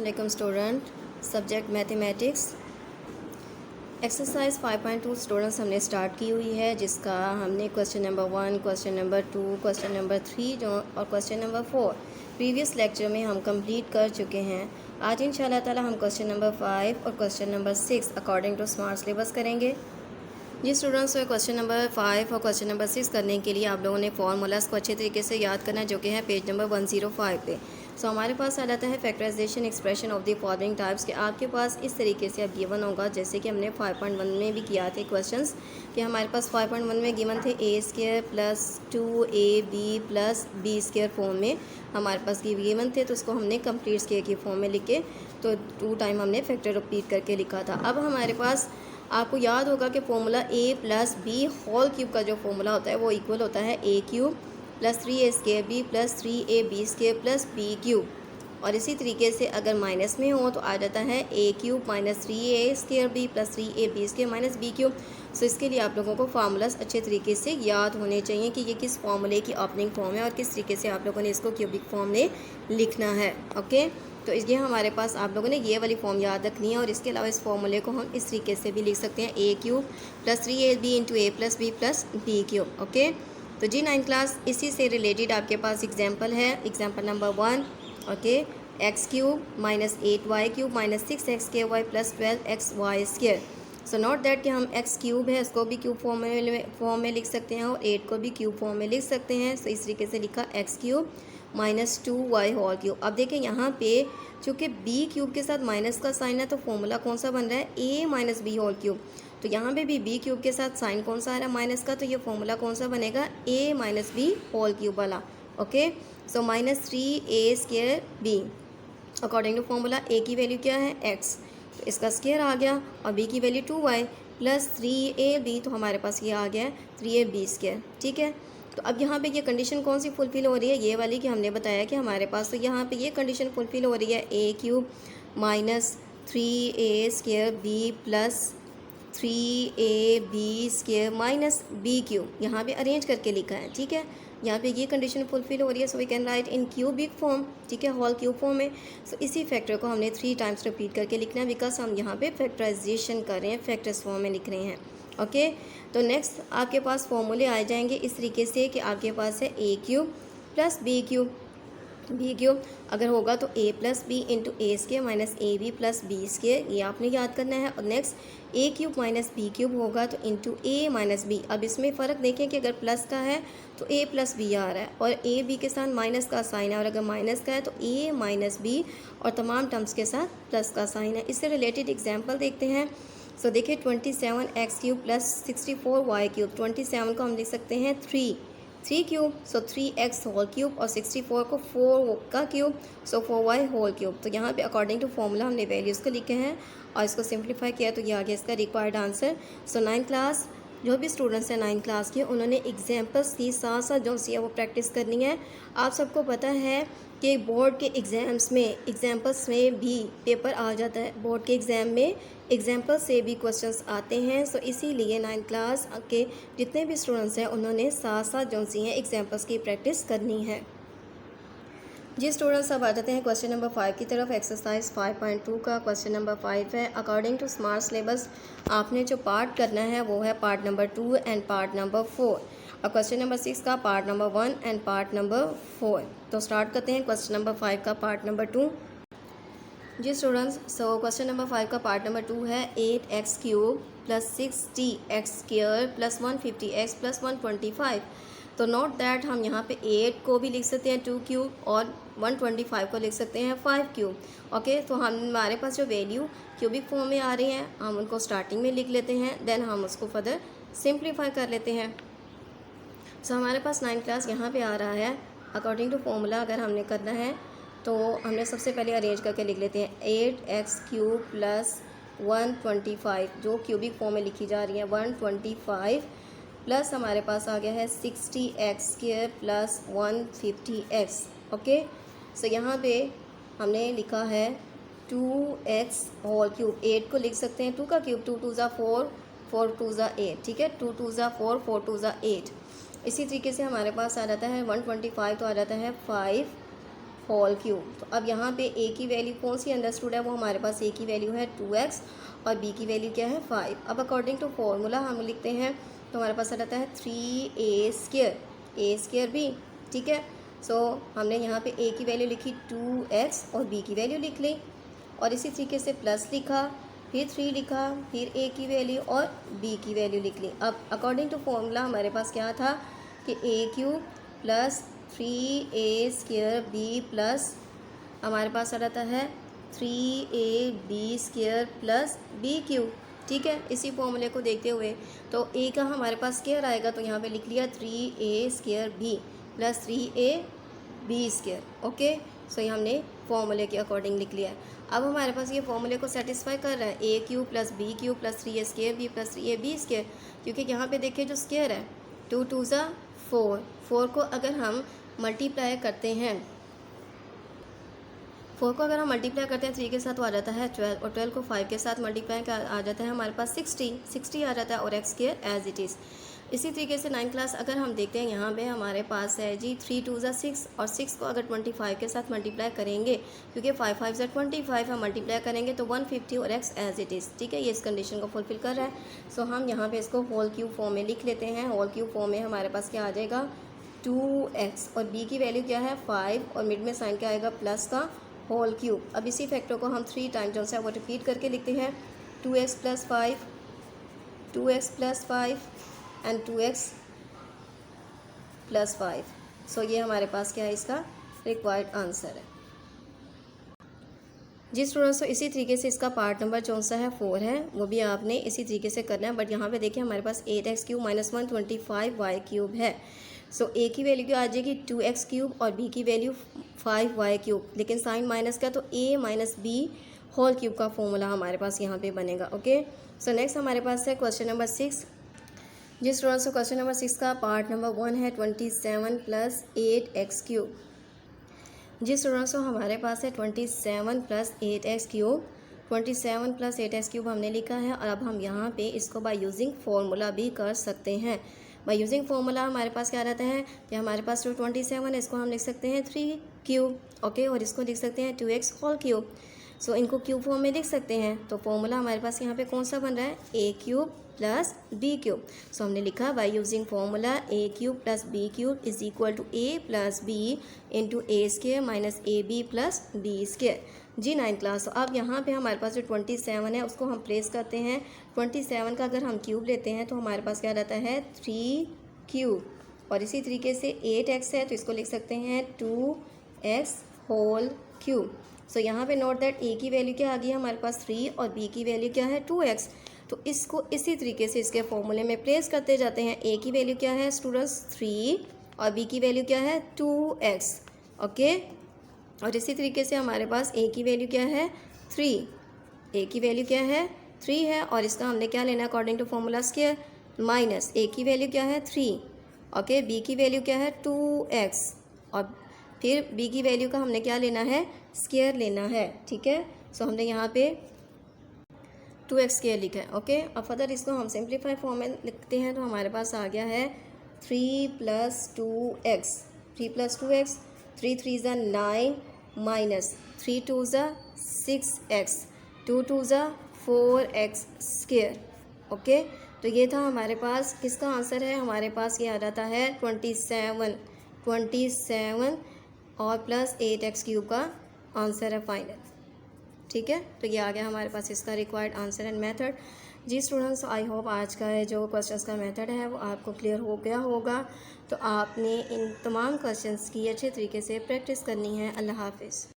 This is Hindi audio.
अस्सलाम student, subject mathematics exercise 5.2 students हमने स्टार्ट की हुई है, जिसका हमने question number 1, question number 2, question number 3 और क्वेश्चन नंबर 4 प्रीवियस लेक्चर में हम कंप्लीट कर चुके हैं। आज इंशाल्लाह ताला हम क्वेश्चन नंबर 5 और question number 6 according to smart syllabus करेंगे। जी स्टूडेंट्स, तो क्वेश्चन नंबर 5 और क्वेश्चन नंबर 6 करने के लिए आप लोगों ने फॉर्मूलाज को अच्छे तरीके से याद करना है, जो कि है पेज नंबर 105 पे। सो हमारे पास आ जाता है factorization expression of the following types के आपके पास इस तरीके से अब गिवन होगा, जैसे कि हमने 5.1 में भी किया थे क्वेश्चंस कि हमारे पास 5.1 में गिवन थे a² plus 2ab plus b² form में हमारे पास गिवन थे, तो उसको हमने कंप्लीट स्क्वायर की फॉर्म में लिखे, तो 2 टाइम हमने फैक्टर रिपीट करके लिखा था। अब हमारे पास आपको याद होगा कि formula a plus B whole cube का जो फॉर्मूला होता है वो इक्वल होता है a³ plus 3a² plus 3ab² plus b³ और इसी तरीके से अगर माइनस में हो तो आ जाता है a³ minus 3a² plus 3ab² minus b³। सो इसके लिए आप लोगों को फार्मूलाज अच्छे तरीके से याद होने चाहिए कि ये किस फार्मूले की ओपनिंग फॉर्म है और किस तरीके से आप लोगों ने इसको क्यूबिक फॉर्म में लिखना है। ओके, तो ये हमारे पास आप लोगों ने ये वाली फॉर्म याद रखनी है और इसके अलावा इस फॉर्मूले को हम इस तरीके से भी लिख सकते हैं a³ plus 3ab into a plus b plus b³। Okay, तो जी 9 क्लास इसी से रिलेटेड आपके पास एग्जाम्पल है। Example number 1, okay, x³ minus 8y³ minus 6x² plus 12xy²। So note that कि हम x³ है उसको भी क्यूब फॉर्म में लिख सकते हैं और 8 को भी क्यूब फॉर्म में लिख सकते हैं। सो इस तरीके से लिखा x³ minus 2y whole cube. अब देखें यहाँ पे चूँकि b³ के साथ माइनस का साइन है तो फॉर्मूला कौन सा बन रहा है a minus B whole cube. तो यहाँ पे भी b³ के साथ साइन कौन सा आ रहा है माइनस का, तो ये फॉर्मूला कौन सा बनेगा a minus B whole cube वाला। Okay, so minus 3a² b according to formula a की वैल्यू क्या है x, तो इसका स्क्वायर आ गया और b की वैल्यू 2y प्लस 3ab, तो हमारे पास ये आ गया है 3ab²। ठीक है, तो अब यहाँ पे ये कंडीशन कौन सी फुलफ़िल हो रही है, ये वाली कि हमने बताया कि हमारे पास तो यहाँ पे ये कंडीशन फुलफ़िल हो रही है a³ minus 3a² b plus 3ab² minus b³ यहाँ पे अरेंज करके लिखा है। ठीक है, यहाँ पे ये कंडीशन फुलफ़िल हो रही है, so we can write in cubic form. ठीक है, होल क्यूब फॉर्म में। सो इसी फैक्टर को हमने 3 टाइम्स रिपीट करके लिखना है, बिकॉज हम यहाँ पे फैक्टराइजेशन कर रहे हैं, फैक्टर्स फॉर्म में लिख रहे हैं। ओके, तो नेक्स्ट आपके पास फॉर्मूले आ जाएंगे इस तरीके से कि आपके पास है a³ प्लस b³ अगर होगा तो a plus B into a² minus ab plus b², ये आपने याद करना है। और नेक्स्ट a³ माइनस b³ होगा तो इंटू a माइनस b। अब इसमें फ़र्क देखें कि अगर प्लस का है तो a प्लस बी आ रहा है और a b के साथ माइनस का साइन है, और अगर माइनस का है तो a माइनस b और तमाम टर्म्स के साथ प्लस का साइन है। इससे रिलेटेड एग्जाम्पल देखते हैं। सो देखिए 27x³ प्लस 64y³। 27 को हम लिख सकते हैं 3³ सो 3x होल क्यूब और 64 को 4 का cube so 4y whole cube. तो यहाँ पे अकॉर्डिंग टू फॉर्मूला हमने वैल्यूज़ को लिखे हैं और इसको सिंप्लीफाई किया तो ये आ गया इसका रिक्वायर्ड आंसर। सो 9 क्लास जो भी स्टूडेंट्स हैं 9 क्लास के, उन्होंने एग्जाम्पल्स की साथ साथ जो सी है वो प्रैक्टिस करनी है। आप सबको पता है कि बोर्ड के एग्ज़ाम्स में एग्जाम्पल्स में भी पेपर आ जाता है, बोर्ड के एग्ज़ाम में एग्जाम्पल से भी क्वेश्चंस आते हैं। सो इसीलिए 9 क्लास के जितने भी स्टूडेंट्स हैं उन्होंने साथ साथ जो सी हैं एग्जाम्पल्स की प्रैक्टिस करनी है। जी स्टूडेंट्स, अब आ जाते हैं क्वेश्चन नंबर 5 की तरफ। एक्सरसाइज 5.2 का क्वेश्चन नंबर 5 है। अकॉर्डिंग टू स्मार्ट सिलेबस आपने जो पार्ट करना है वो है part number 2 and part number 4 और क्वेश्चन नंबर 6 का part number 1 and part number 4। तो स्टार्ट करते हैं क्वेश्चन नंबर 5 का पार्ट नंबर 2। जी स्टूडेंट्स, सो क्वेश्चन नंबर 5 का पार्ट नंबर 2 है 8x³ plus 60x² plus 150x plus 125। तो नोट दैट हम यहाँ पे 8 को भी लिख सकते हैं 2³ और 125 को लिख सकते हैं 5³ ओके, तो हमारे पास जो वैल्यू क्यूबिक फॉर्म में आ रही हैं हम उनको स्टार्टिंग में लिख लेते हैं, देन हम उसको फर्दर सिंप्लीफाई कर लेते हैं। सो हमारे पास 9 क्लास यहाँ पे आ रहा है। अकॉर्डिंग टू फॉर्मूला अगर हमने करना है तो हमने सबसे पहले अरेंज करके लिख लेते हैं 8x³ प्लस 125 जो क्यूबिक फॉर्म में लिखी जा रही है 125 प्लस हमारे पास आ गया है 60x² प्लस 150x। ओके, सो यहाँ पे हमने लिखा है 2x होल क्यूब। 8 को लिख सकते हैं 2 का क्यूब, 2 2 ज़ा 4, 4 2 ज़ा 8। ठीक है, 2 2 ज़ा 4, 4 2 ज़ा 8। इसी तरीके से हमारे पास आ जाता है 125 तो आ जाता है 5 होल क्यूब। तो अब यहाँ पे ए की वैल्यू कौन सी अंडरस्टूड है, वो हमारे पास ए की वैल्यू है 2x और बी की वैल्यू क्या है 5। अब अकॉर्डिंग टू फॉर्मूला हम लिखते हैं तो हमारे पास आ जाता है 3a² भी, ठीक है। सो हमने यहाँ पे ए की वैल्यू लिखी 2x और बी की वैल्यू लिख ली और इसी तरीके से प्लस लिखा, फिर 3 लिखा, फिर ए की वैल्यू और बी की वैल्यू लिख ली। अब अकॉर्डिंग टू फॉर्मूला हमारे पास क्या था कि a³ प्लस 3a² प्लस हमारे पास आ जाता है 3ab² प्लस b³, ठीक है। इसी फॉर्मूले को देखते हुए तो a का हमारे पास स्क्वायर आएगा तो यहाँ पे लिख लिया 3a² प्लस 3ab², ओके। सो ये हमने फॉर्मूले के अकॉर्डिंग लिख लिया है। अब हमारे पास ये फॉर्मूले को सेटिस्फाई कर रहा है a³ plus b³ plus 3a² plus 3ab², क्योंकि यहाँ पे देखिए जो स्क्वायर है 2 2 ज़ा 4, 4 को अगर हम मल्टीप्लाई करते हैं 3 के साथ तो आ जाता है 12 और 12 को 5 के साथ मल्टीप्लाई का आ जाता है हमारे पास 60 आ जाता है और x² एज इट इज़। इसी तरीके से 9th क्लास अगर हम देखते हैं यहाँ पे हमारे पास है जी 3 2 ज़ा 6 और 6 को अगर 25 के साथ मल्टीप्लाई करेंगे क्योंकि 5 5 ज़ा 25 हम मल्टीप्लाई करेंगे तो 150 और x एज इट इज़, ठीक है। ये इस कंडीशन को फुलफिल कर रहा है। सो हम यहाँ पे इसको होल क्यूब फॉर्म में लिख लेते हैं। होल क्यूब फॉर्म में हमारे पास क्या आ जाएगा 2x और b की वैल्यू क्या है 5 और मिड में साइन क्या आएगा प्लस का होल क्यूब। अब इसी फैक्टर को हम 3 टाइम्स जो है वो रिपीट करके लिखते हैं 2x plus 5 and 2x plus 5। सो ये हमारे पास क्या है इसका रिक्वायर्ड आंसर है जी स्टूडेंट्स। तो इसी तरीके से इसका पार्ट नंबर जो सा है 4 है वो भी आपने इसी तरीके से करना है। बट यहाँ पे देखिए हमारे पास 8x³ माइनस 125y³ है। सो a की वैल्यू क्या आ जाएगी 2x³ और b की वैल्यू 5y³, लेकिन साइन माइनस का तो a minus b whole cube का फॉर्मूला हमारे पास यहाँ पे बनेगा, ओके। सो नेक्स्ट हमारे पास है क्वेश्चन नंबर 6 जी स्टूडेंट्स। तो क्वेश्चन नंबर 6 का पार्ट नंबर 1 है 27 प्लस 8x³ जी स्टूडेंट्स। तो हमारे पास है 27 प्लस 8x³। 27 प्लस 8x³ हमने लिखा है और अब हम यहाँ पे इसको बाय यूजिंग फार्मूला भी कर सकते हैं। बाय यूजिंग फार्मूला हमारे पास क्या रहता है कि हमारे पास जो 27 है इसको हम लिख सकते हैं 3 ओके, और इसको लिख सकते हैं 2x होल क्यूब। सो इनको क्यूब फॉर्म में लिख सकते हैं तो फॉर्मूला हमारे पास यहाँ पे कौन सा बन रहा है a³ प्लस b³। सो हमने लिखा by using formula a³ plus b³ is equal to a plus b into a² minus ab plus b² जी 9th क्लास। तो अब यहाँ पे हमारे पास जो 27 है उसको हम प्लेस करते हैं। 27 का अगर हम क्यूब लेते हैं तो हमारे पास क्या रहता है 3³ और इसी तरीके से 8x है तो इसको लिख सकते हैं 2x होल क्यूब। सो यहाँ पे नोट दैट a की वैल्यू क्या आ गई है हमारे पास 3 और b की वैल्यू क्या है 2x। तो इसको इसी तरीके से इसके फॉर्मूले में प्लेस करते जाते हैं। a की वैल्यू क्या है स्टूडेंट्स 3 और b की वैल्यू क्या है 2x, ओके। और इसी तरीके से हमारे पास a की वैल्यू क्या है 3, a की वैल्यू क्या है 3 है और इसका हमने क्या लेना है according to formula square minus a की वैल्यू क्या है 3, ओके। b की वैल्यू क्या है 2x और फिर b की वैल्यू का हमने क्या लेना है स्क्वायर लेना है, ठीक है। सो हमने यहाँ पे 2x स्क्वायर लिखा है, ओके। अब फर्दर इसको हम सिंप्लीफाई फॉर्म में लिखते हैं तो हमारे पास आ गया है 3 प्लस 2x, 3 3 ज़ा 9 माइनस 3 2 ज़ा 6x, 2 2 ज़ा 4x स्क्वायर, ओके। तो ये था हमारे पास किसका आंसर है, हमारे पास ये आ जाता है 27 और प्लस 8x³ का आंसर है फाइनल, ठीक है। तो ये आ गया हमारे पास इसका रिक्वायर्ड आंसर एंड मेथड जी स्टूडेंट्स। आई होप आज का जो क्वेश्चंस का मेथड है वो आपको क्लियर हो गया होगा। तो आपने इन तमाम क्वेश्चंस की अच्छे तरीके से प्रैक्टिस करनी है। अल्लाह हाफिज़।